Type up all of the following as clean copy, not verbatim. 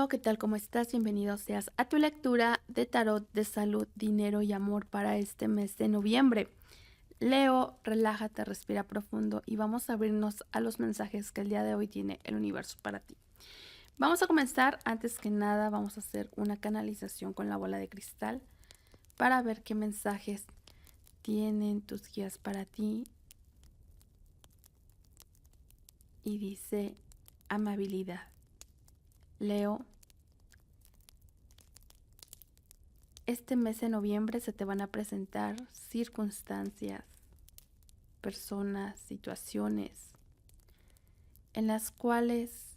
Leo, ¿qué tal? ¿Cómo estás? Bienvenido seas a tu lectura de tarot de salud, dinero y amor para este mes de noviembre. Leo, relájate, respira profundo y vamos a abrirnos a los mensajes que el día de hoy tiene el universo para ti. Vamos a comenzar, antes que nada vamos a hacer una canalización con la bola de cristal para ver qué mensajes tienen tus guías para ti. Y dice amabilidad. Leo, este mes de noviembre se te van a presentar circunstancias, personas, situaciones en las cuales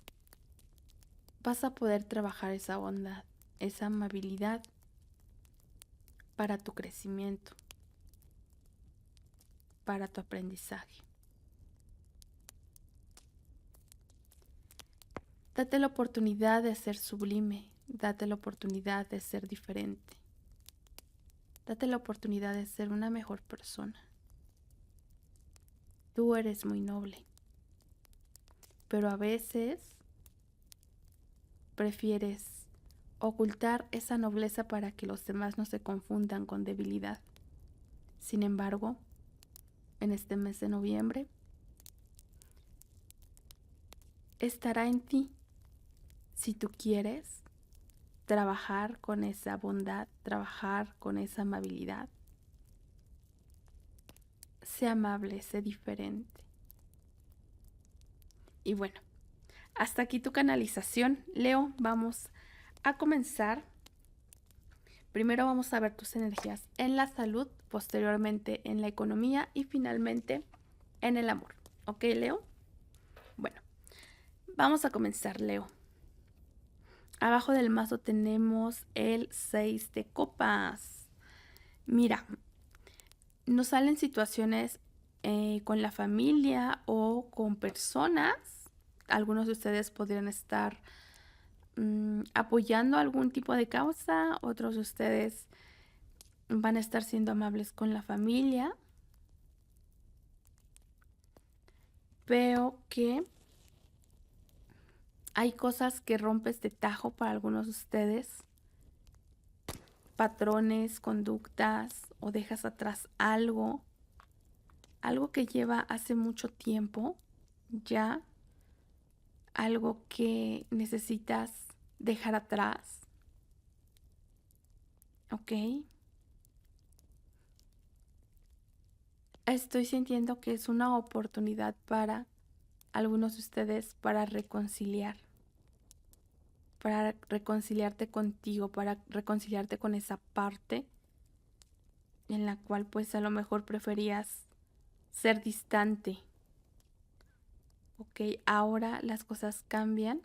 vas a poder trabajar esa bondad, esa amabilidad para tu crecimiento, para tu aprendizaje. Date la oportunidad de ser sublime, date la oportunidad de ser diferente, date la oportunidad de ser una mejor persona. Tú eres muy noble, pero a veces prefieres ocultar esa nobleza para que los demás no se confundan con debilidad. Sin embargo, en este mes de noviembre, estará en ti si tú quieres trabajar con esa bondad, trabajar con esa amabilidad. Sé amable, sé diferente. Y bueno, hasta aquí tu canalización. Leo, vamos a comenzar. Primero vamos a ver tus energías en la salud, posteriormente en la economía y finalmente en el amor. ¿Ok, Leo? Bueno, vamos a comenzar, Leo. Abajo del mazo tenemos el 6 de copas. Mira, nos salen situaciones con la familia o con personas. Algunos de ustedes podrían estar apoyando algún tipo de causa. Otros de ustedes van a estar siendo amables con la familia. Veo que hay cosas que rompes de tajo para algunos de ustedes. Patrones, conductas o dejas atrás algo que lleva hace mucho tiempo ya, algo que necesitas dejar atrás, ¿ok? Estoy sintiendo que es una oportunidad para algunos de ustedes para reconciliarte contigo, para reconciliarte con esa parte en la cual pues a lo mejor preferías ser distante. Ok, ahora las cosas cambian.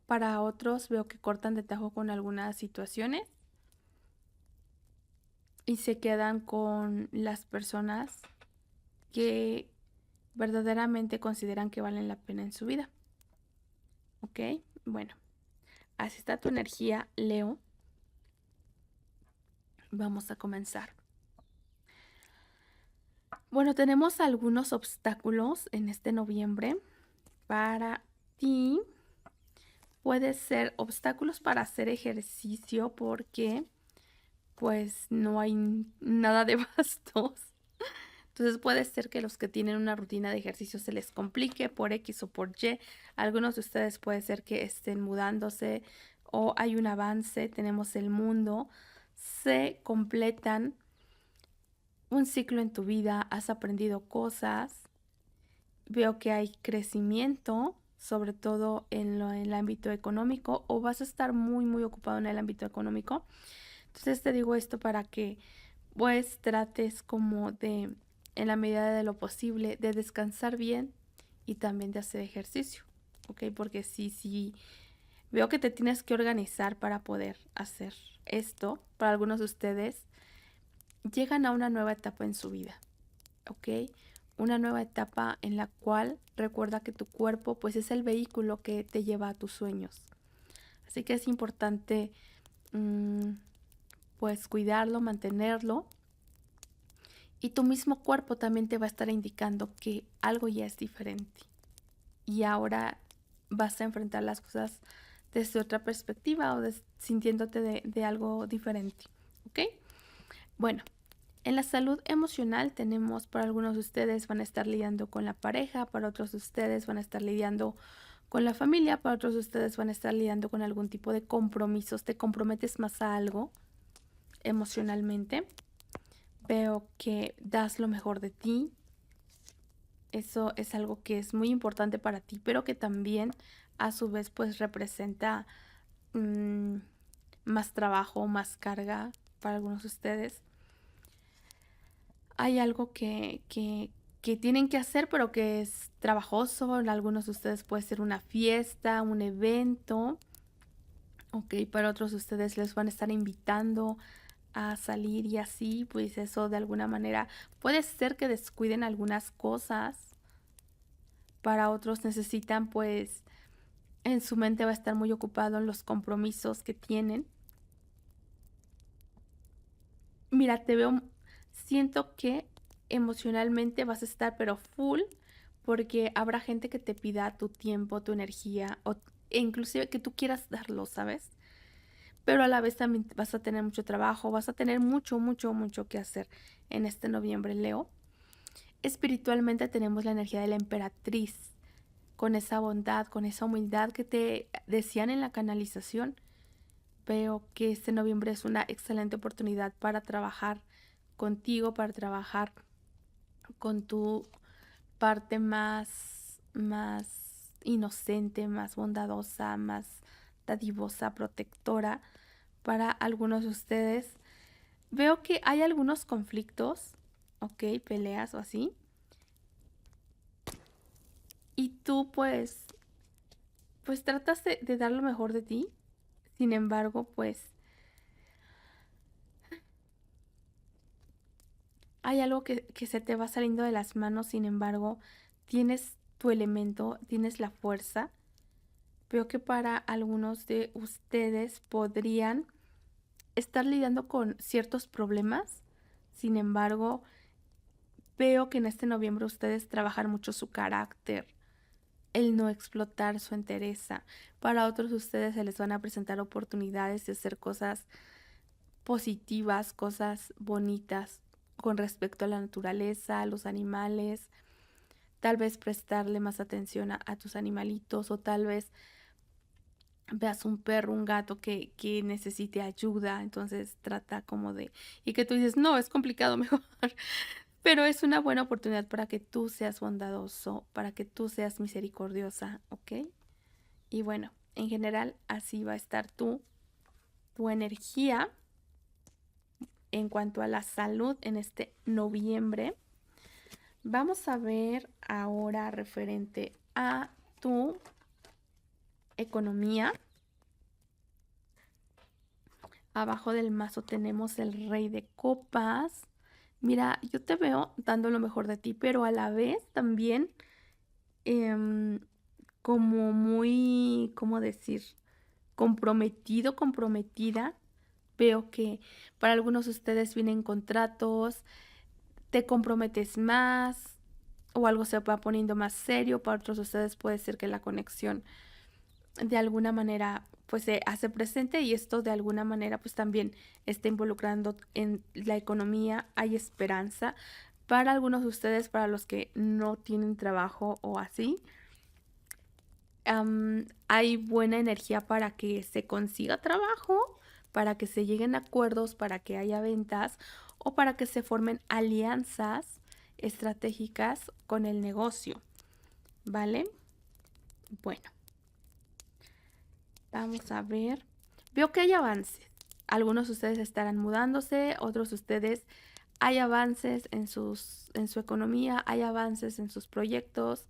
Para otros veo que cortan de tajo con algunas situaciones y se quedan con las personas que verdaderamente consideran que valen la pena en su vida. Ok, bueno, así está tu energía, Leo. Vamos a comenzar. Bueno, tenemos algunos obstáculos en este noviembre para ti. Puede ser obstáculos para hacer ejercicio porque pues no hay nada de bastos. Entonces puede ser que los que tienen una rutina de ejercicio se les complique por X o por Y. Algunos de ustedes puede ser que estén mudándose o hay un avance, tenemos el mundo, se completan un ciclo en tu vida, has aprendido cosas, veo que hay crecimiento, sobre todo en el ámbito económico, o vas a estar muy ocupado en el ámbito económico. Entonces te digo esto para que pues trates como de, en la medida de lo posible, de descansar bien y también de hacer ejercicio, ¿ok? Porque sí, veo que te tienes que organizar para poder hacer esto. Para algunos de ustedes llegan a una nueva etapa en su vida, ¿ok? Una nueva etapa en la cual recuerda que tu cuerpo pues es el vehículo que te lleva a tus sueños. Así que es importante pues cuidarlo, mantenerlo. Y tu mismo cuerpo también te va a estar indicando que algo ya es diferente. Y ahora vas a enfrentar las cosas desde otra perspectiva o sintiéndote de algo diferente, ¿ok? Bueno, en la salud emocional tenemos, para algunos de ustedes van a estar lidiando con la pareja, para otros de ustedes van a estar lidiando con la familia, para otros de ustedes van a estar lidiando con algún tipo de compromisos. Te comprometes más a algo emocionalmente. Veo que das lo mejor de ti. Eso es algo que es muy importante para ti, pero que también a su vez pues representa mm, más trabajo, más carga para algunos de ustedes. Hay algo que tienen que hacer, pero que es trabajoso. En algunos de ustedes puede ser una fiesta, un evento. Ok, para otros de ustedes les van a estar invitando a salir y así, pues eso de alguna manera puede ser que descuiden algunas cosas. Para otros necesitan, pues, en su mente va a estar muy ocupado en los compromisos que tienen. Mira, siento que emocionalmente vas a estar pero full porque habrá gente que te pida tu tiempo, tu energía e inclusive que tú quieras darlo, ¿sabes? Pero a la vez también vas a tener mucho trabajo, vas a tener mucho, mucho, mucho que hacer en este noviembre, Leo. Espiritualmente tenemos la energía de la emperatriz, con esa bondad, con esa humildad que te decían en la canalización. Veo que este noviembre es una excelente oportunidad para trabajar contigo, para trabajar con tu parte más inocente, más bondadosa, más dadivosa, protectora. Para algunos de ustedes veo que hay algunos conflictos, ok, peleas o así, y tú pues tratas de dar lo mejor de ti. Sin embargo, pues hay algo que se te va saliendo de las manos. Sin embargo, tienes tu elemento, tienes la fuerza. Veo que para algunos de ustedes podrían estar lidiando con ciertos problemas. Sin embargo, veo que en este noviembre ustedes trabajan mucho su carácter, el no explotar su entereza. Para otros de ustedes se les van a presentar oportunidades de hacer cosas positivas, cosas bonitas con respecto a la naturaleza, a los animales. Tal vez prestarle más atención a tus animalitos, o tal vez veas un perro, un gato que necesite ayuda, entonces trata como de, y que tú dices, no, es complicado, mejor, pero es una buena oportunidad para que tú seas bondadoso, para que tú seas misericordiosa, ¿ok? Y bueno, en general así va a estar tu energía en cuanto a la salud en este noviembre. Vamos a ver ahora referente a tu economía. Abajo del mazo tenemos el Rey de Copas. Mira, yo te veo dando lo mejor de ti, pero a la vez también em, como muy, ¿cómo decir? Comprometido, comprometida. Veo que para algunos de ustedes vienen contratos, te comprometes más o algo se va poniendo más serio. Para otros de ustedes puede ser que la conexión de alguna manera pues se hace presente, y esto de alguna manera pues también está involucrando en la economía. Hay esperanza para algunos de ustedes, para los que no tienen trabajo o así. Hay buena energía para que se consiga trabajo, para que se lleguen a acuerdos, para que haya ventas o para que se formen alianzas estratégicas con el negocio, ¿vale? Bueno, vamos a ver. Veo que hay avances. Algunos de ustedes estarán mudándose, otros de ustedes hay avances en su economía, hay avances en sus proyectos.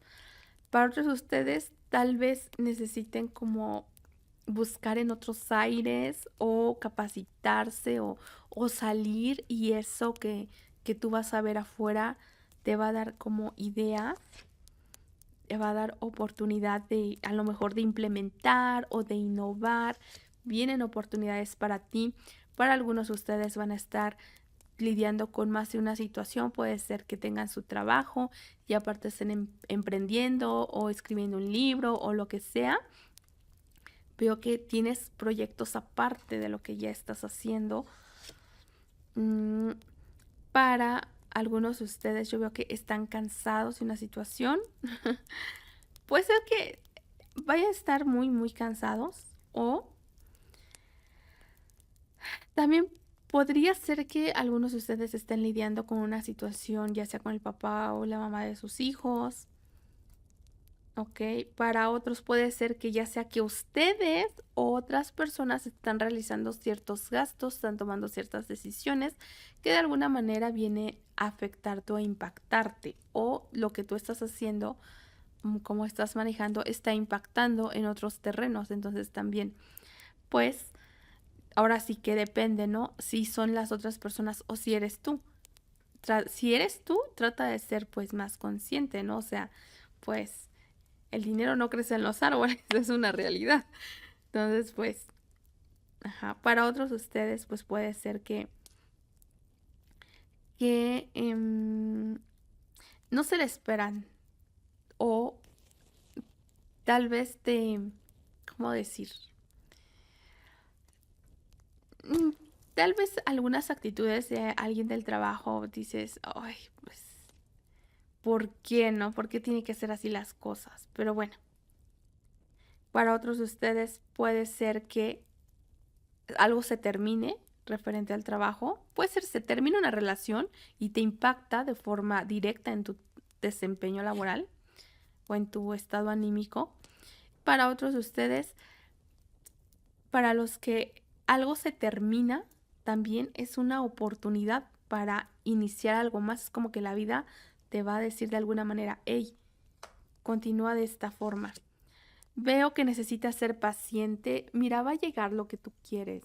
Para otros de ustedes tal vez necesiten como buscar en otros aires o capacitarse o salir, y eso que tú vas a ver afuera te va a dar como ideas, te va a dar oportunidad de a lo mejor de implementar o de innovar. Vienen oportunidades para ti. Para algunos de ustedes van a estar lidiando con más de una situación. Puede ser que tengan su trabajo y aparte estén emprendiendo o escribiendo un libro o lo que sea. Veo que tienes proyectos aparte de lo que ya estás haciendo. Para algunos de ustedes yo veo que están cansados de una situación. Puede ser que vayan a estar muy, muy cansados, o también podría ser que algunos de ustedes estén lidiando con una situación, ya sea con el papá o la mamá de sus hijos. Ok, para otros puede ser que ya sea que ustedes o otras personas están realizando ciertos gastos, están tomando ciertas decisiones que de alguna manera viene a afectarte o a impactarte, o lo que tú estás haciendo, como estás manejando, está impactando en otros terrenos. Entonces también, pues, ahora sí que depende, ¿no? Si son las otras personas o si eres tú. Si eres tú, trata de ser pues más consciente, ¿no? O sea, pues el dinero no crece en los árboles, es una realidad. Entonces, pues, ajá, para otros de ustedes, pues puede ser que no se le esperan, o tal vez ¿cómo decir? Mm, Tal vez algunas actitudes de alguien del trabajo dices, ay, pues, ¿por qué no? ¿Por qué tiene que ser así las cosas? Pero bueno, para otros de ustedes puede ser que algo se termine referente al trabajo. Puede ser se termina una relación y te impacta de forma directa en tu desempeño laboral o en tu estado anímico. Para otros de ustedes, para los que algo se termina, también es una oportunidad para iniciar algo más. Es como que la vida te va a decir de alguna manera, hey, continúa de esta forma. Veo que necesitas ser paciente. Mira, va a llegar lo que tú quieres.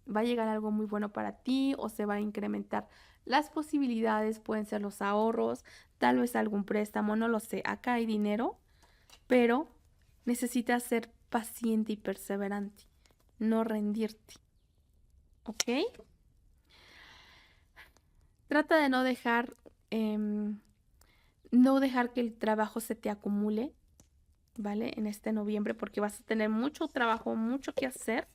Va a llegar algo muy bueno para ti, o se va a incrementar las posibilidades, pueden ser los ahorros, tal vez algún préstamo, no lo sé. Acá hay dinero, pero necesitas ser paciente y perseverante, no rendirte, ¿ok? Trata de no dejar que el trabajo se te acumule, ¿vale? En este noviembre, porque vas a tener mucho trabajo, mucho que hacer.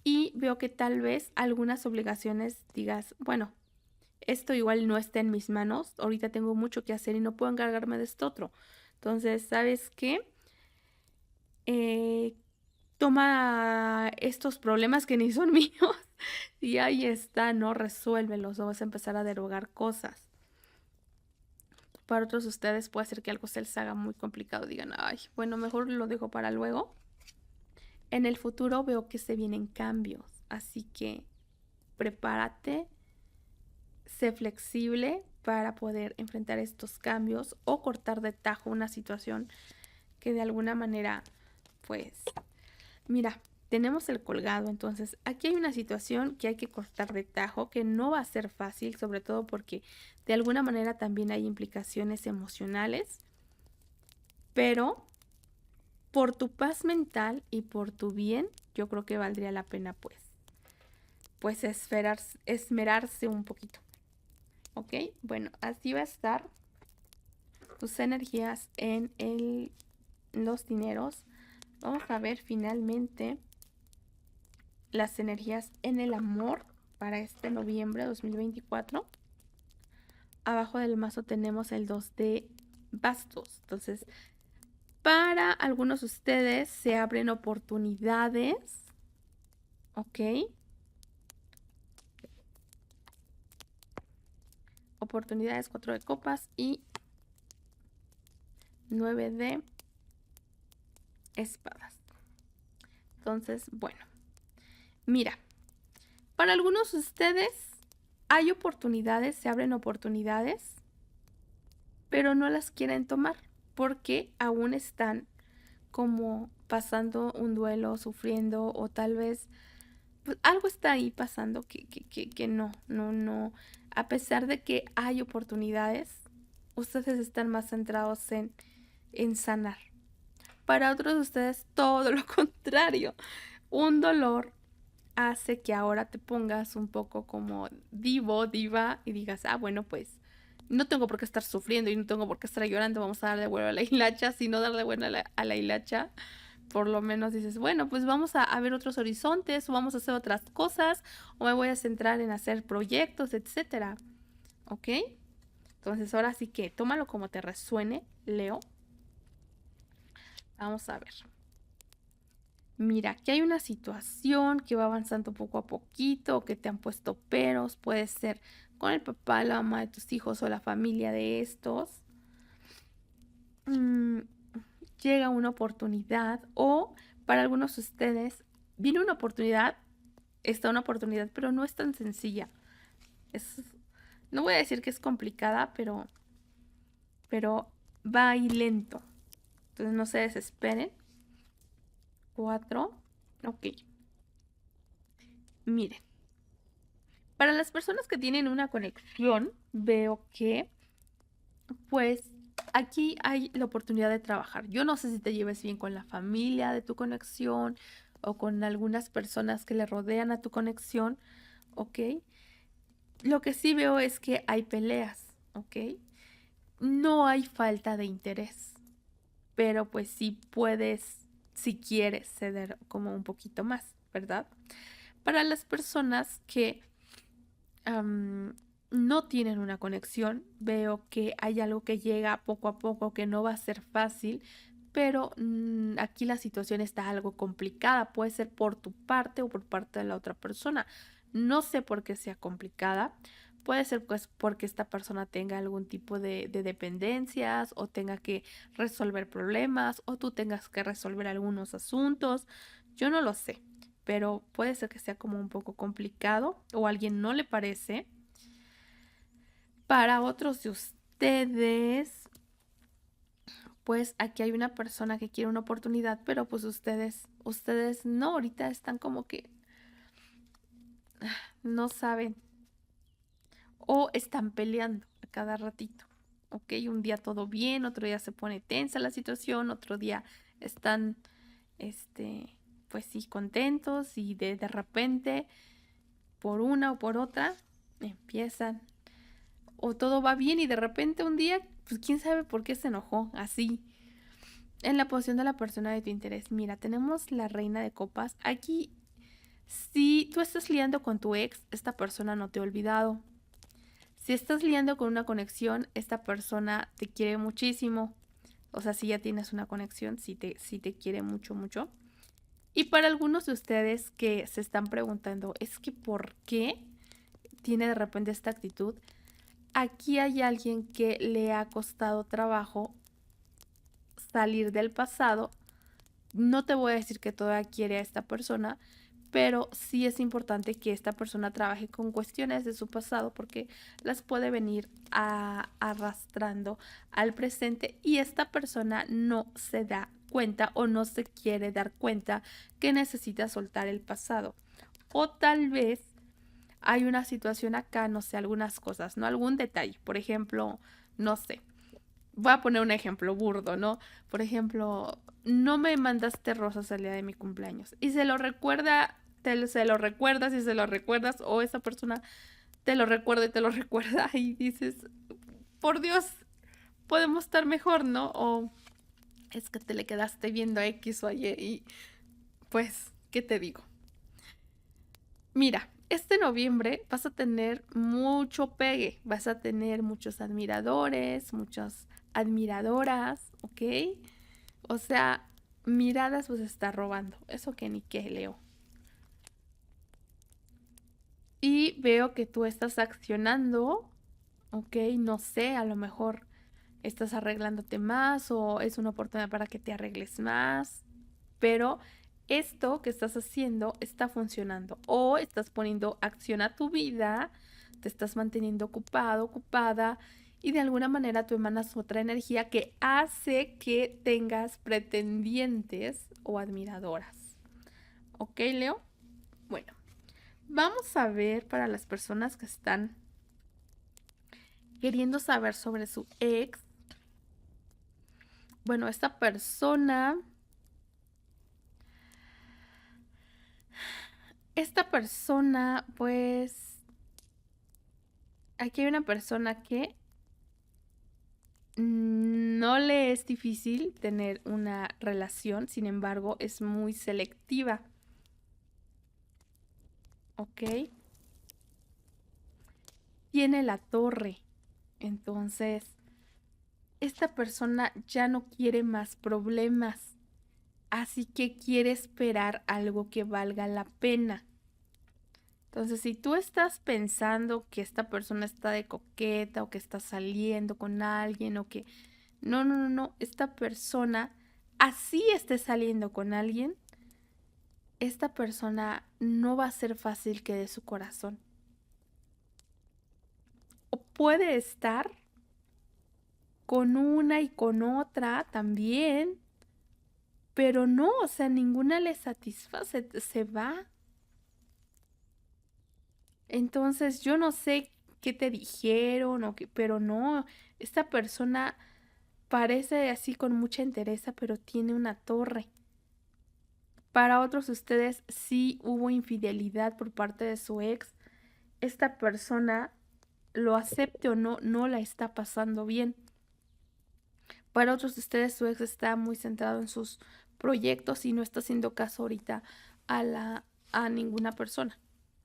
Y veo que tal vez algunas obligaciones digas, bueno, esto igual no está en mis manos, ahorita tengo mucho que hacer y no puedo encargarme de esto otro. Entonces, ¿sabes qué? Eh, Toma estos problemas que ni son míos y ahí está, no resuélvelos, o vas a empezar a derogar cosas. Para otros de ustedes puede ser que algo se les haga muy complicado, digan, ay, bueno, mejor lo dejo para luego. En el futuro veo que se vienen cambios, así que prepárate, sé flexible para poder enfrentar estos cambios o cortar de tajo una situación que de alguna manera, pues, mira, tenemos el colgado. Entonces aquí hay una situación que hay que cortar de tajo, que no va a ser fácil, sobre todo porque de alguna manera también hay implicaciones emocionales, pero por tu paz mental y por tu bien, yo creo que valdría la pena pues esmerarse un poquito. ¿Ok? Bueno, así va a estar tus energías en los dineros. Vamos a ver finalmente las energías en el amor para este noviembre 2024. Abajo del mazo tenemos el 2 de bastos. Entonces, para algunos de ustedes se abren oportunidades. ¿Ok? Oportunidades, 4 de copas y 9 de espadas. Entonces, bueno, mira, para algunos de ustedes hay oportunidades, se abren oportunidades, pero no las quieren tomar porque aún están como pasando un duelo, sufriendo, o tal vez pues, algo está ahí pasando que no. A pesar de que hay oportunidades, ustedes están más centrados en sanar. Para otros de ustedes, todo lo contrario. Un dolor hace que ahora te pongas un poco como diva, y digas, ah, bueno, pues no tengo por qué estar sufriendo y no tengo por qué estar llorando, vamos a darle vuelo a la hilacha, sino darle vuelo a la hilacha, por lo menos dices, bueno, pues vamos a ver otros horizontes, o vamos a hacer otras cosas, o me voy a centrar en hacer proyectos, etcétera. ¿Ok? Entonces ahora sí que tómalo como te resuene, Leo. Vamos a ver. Mira, aquí hay una situación que va avanzando poco a poquito, que te han puesto peros, puede ser con el papá, la mamá de tus hijos o la familia de estos. Llega una oportunidad o para algunos de ustedes viene una oportunidad, está una oportunidad, pero no es tan sencilla. No voy a decir que es complicada, pero va ahí lento. Entonces no se desesperen. 4. Ok. Miren. Para las personas que tienen una conexión, veo que, pues, aquí hay la oportunidad de trabajar. Yo no sé si te lleves bien con la familia de tu conexión o con algunas personas que le rodean a tu conexión, ¿ok? Lo que sí veo es que hay peleas, ¿ok? No hay falta de interés, pero pues sí puedes, si quieres, ceder como un poquito más, ¿verdad? Para las personas que no tienen una conexión, veo que hay algo que llega poco a poco, que no va a ser fácil, pero aquí la situación está algo complicada, puede ser por tu parte o por parte de la otra persona. No sé por qué sea complicada. Puede ser pues porque esta persona tenga algún tipo de dependencias o tenga que resolver problemas o tú tengas que resolver algunos asuntos. Yo no lo sé, pero puede ser que sea como un poco complicado o a alguien no le parece. Para otros de ustedes, pues aquí hay una persona que quiere una oportunidad, pero pues ustedes no, ahorita están como que no saben o están peleando a cada ratito. Ok, un día todo bien, otro día se pone tensa la situación, otro día están, pues sí, contentos y de repente, por una o por otra, empiezan o todo va bien y de repente un día, pues quién sabe por qué se enojó, así. En la posición de la persona de tu interés, mira, tenemos la reina de copas. Aquí, si tú estás liando con tu ex, esta persona no te ha olvidado. Si estás liando con una conexión, esta persona te quiere muchísimo. O sea, si ya tienes una conexión, si te quiere mucho, mucho. Y para algunos de ustedes que se están preguntando, es que ¿por qué tiene de repente esta actitud? Aquí hay alguien que le ha costado trabajo salir del pasado. No te voy a decir que todavía quiere a esta persona, pero sí es importante que esta persona trabaje con cuestiones de su pasado porque las puede venir arrastrando al presente y esta persona no se da cuenta o no se quiere dar cuenta que necesita soltar el pasado. O tal vez hay una situación acá, no sé, algunas cosas, ¿no? Algún detalle. Por ejemplo, no sé. Voy a poner un ejemplo burdo, ¿no? Por ejemplo, no me mandaste rosas el día de mi cumpleaños. Y se lo recuerda, se lo recuerdas y se lo recuerdas, o esa persona te lo recuerda y te lo recuerda y dices, por Dios, podemos estar mejor, ¿no? O es que te le quedaste viendo a X o Y y pues, ¿qué te digo? Mira, este noviembre vas a tener mucho pegue, vas a tener muchos admiradores, muchas admiradoras, ¿ok? O sea, miradas pues está robando, eso que ni qué, Leo. Y veo que tú estás accionando, ¿ok? No sé, a lo mejor estás arreglándote más o es una oportunidad para que te arregles más, pero esto que estás haciendo está funcionando o estás poniendo acción a tu vida, te estás manteniendo ocupado, ocupada y de alguna manera tú emanas otra energía que hace que tengas pretendientes o admiradoras. ¿Ok, Leo? Bueno, vamos a ver para las personas que están queriendo saber sobre su ex. Bueno, esta persona, pues, aquí hay una persona que No le es difícil tener una relación, sin embargo, es muy selectiva. ¿Ok? Tiene la torre. Entonces, esta persona ya no quiere más problemas. Así que quiere esperar algo que valga la pena. Entonces, si tú estás pensando que esta persona está de coqueta o que está saliendo con alguien o que... No, no, no, no. Esta persona, así esté saliendo con alguien, esta persona no va a ser fácil que dé su corazón. O puede estar con una y con otra también, pero no, o sea, ninguna le satisface, se va. Entonces, yo no sé qué te dijeron o qué, pero no, esta persona parece así con mucha entereza, pero tiene una torre. Para otros de ustedes sí hubo infidelidad por parte de su ex. Esta persona, lo acepte o no, no la está pasando bien. Para otros de ustedes su ex está muy centrado en sus proyectos y no está haciendo caso ahorita a ninguna persona,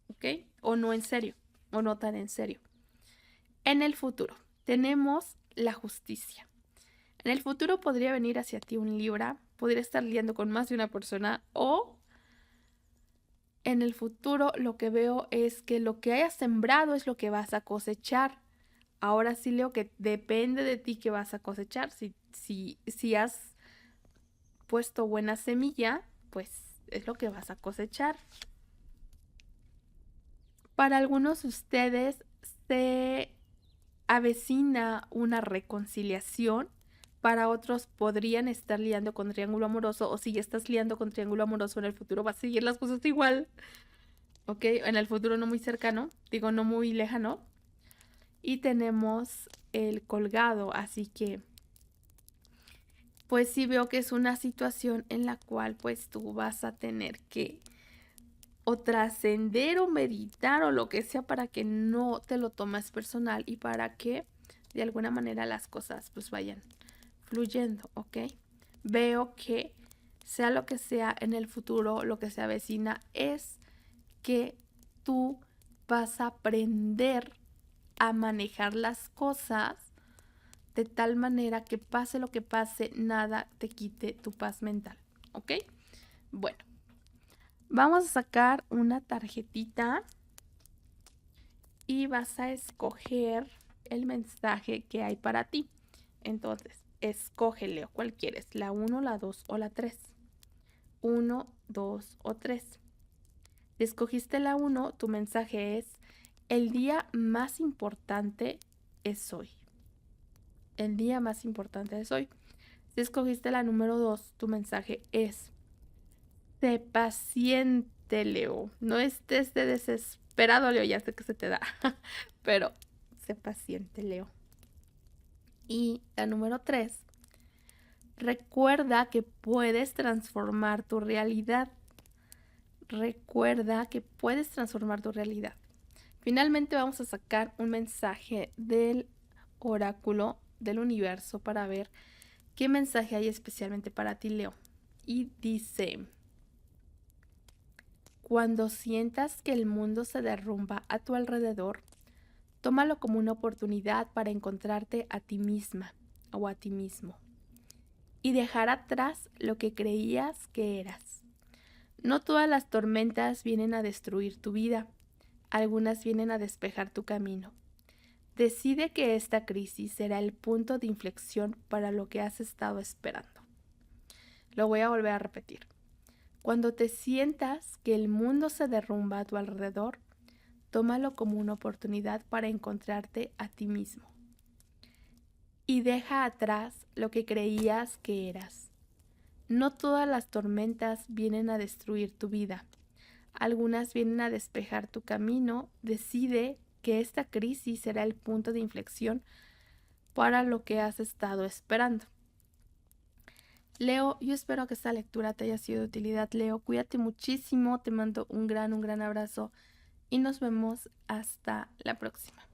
¿ok? O no en serio, o no tan en serio. En el futuro tenemos la justicia. En el futuro podría venir hacia ti un Libra, podría estar liando con más de una persona o en el futuro lo que veo es que lo que hayas sembrado es lo que vas a cosechar. Ahora sí leo que depende de ti que vas a cosechar. Si has puesto buena semilla, pues es lo que vas a cosechar. Para algunos de ustedes se avecina una reconciliación. Para otros podrían estar liando con triángulo amoroso o si ya estás liando con triángulo amoroso en el futuro va a seguir las cosas igual. ¿Ok? En el futuro no muy cercano, digo no muy lejano. Y tenemos el colgado, así que pues sí veo que es una situación en la cual pues tú vas a tener que o trascender o meditar o lo que sea para que no te lo tomes personal y para que de alguna manera las cosas pues vayan fluyendo, ¿ok? Veo que sea lo que sea en el futuro, lo que se avecina es que tú vas a aprender a manejar las cosas de tal manera que pase lo que pase, nada te quite tu paz mental, ¿ok? Bueno, vamos a sacar una tarjetita y vas a escoger el mensaje que hay para ti. Entonces, escoge, Leo, ¿cuál quieres? ¿La 1, la 2 o la 3? 1, 2 o 3. Si escogiste la 1, tu mensaje es: el día más importante es hoy. El día más importante es hoy. Si escogiste la número 2, tu mensaje es: sé paciente, Leo. No estés de desesperado, Leo. Ya sé que se te da. Pero sé paciente, Leo. Y la número 3. Recuerda que puedes transformar tu realidad. Recuerda que puedes transformar tu realidad. Finalmente vamos a sacar un mensaje del oráculo del universo para ver qué mensaje hay especialmente para ti, Leo. Y dice: cuando sientas que el mundo se derrumba a tu alrededor, tómalo como una oportunidad para encontrarte a ti misma o a ti mismo y dejar atrás lo que creías que eras. No todas las tormentas vienen a destruir tu vida, algunas vienen a despejar tu camino. Decide que esta crisis será el punto de inflexión para lo que has estado esperando. Lo voy a volver a repetir. Cuando te sientas que el mundo se derrumba a tu alrededor, tómalo como una oportunidad para encontrarte a ti mismo. Y deja atrás lo que creías que eras. No todas las tormentas vienen a destruir tu vida. Algunas vienen a despejar tu camino. Decide que esta crisis será el punto de inflexión para lo que has estado esperando. Leo, yo espero que esta lectura te haya sido de utilidad. Leo, cuídate muchísimo, te mando un gran abrazo y nos vemos hasta la próxima.